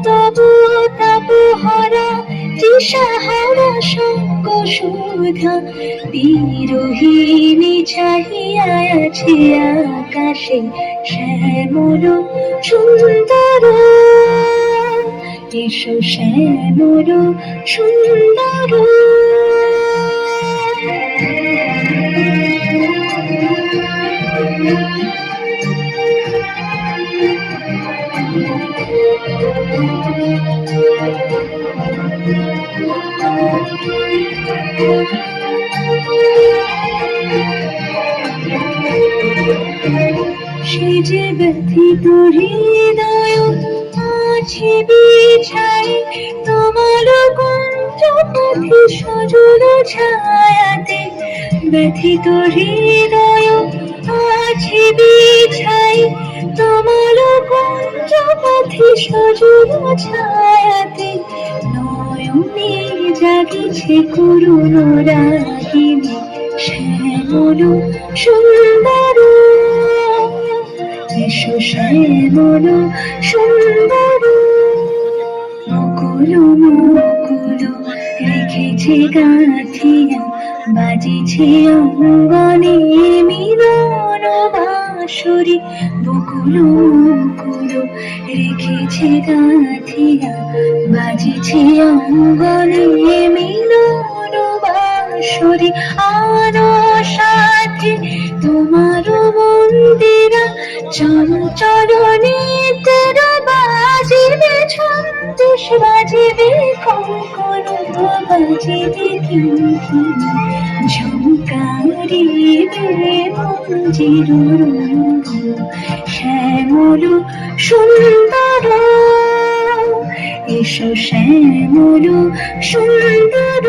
তবু তাপহরা তৃষাহারা সঙ্গ সুধা বিরোহিণী চাহিয়া আছে আকাশে শ্যামল সুন্দর। এসো শ্যামল সুন্দর। সে যে ব্যথিত হৃদয় আছে বিছাই তোমার কুঞ্জ পথে সজল ছায়াতে। ব্যথিত হৃদয় আছে বিছাই তোমার কুঞ্জ পথে সজল ছায়াতে। নয়নে জাগিছে করুণ রাগিনী শ্যামল সুন্দর। এসো শ্যামল সুন্দর। মুকুল মুকুল রেখেছে গাঁথিয়া বাজিছে অঙ্গনে মিলন বাঁশরি। বকুল মুকুল রেখেছে গাঁথিয়া বাজিছে অঙ্গনে মিলন বাঁশরি। আনো সাথে তোমার মন্দিরা চঞ্চল নিত্যের বাজিবে ছন্দেশ বাজিবে কঙ্কণ বাজিবে কিঙ্কিণী ঝঙ্কারিবে মঞ্জির রঙ্গ শ্যামল সুন্দর। এসো শ্যামল সুন্দর।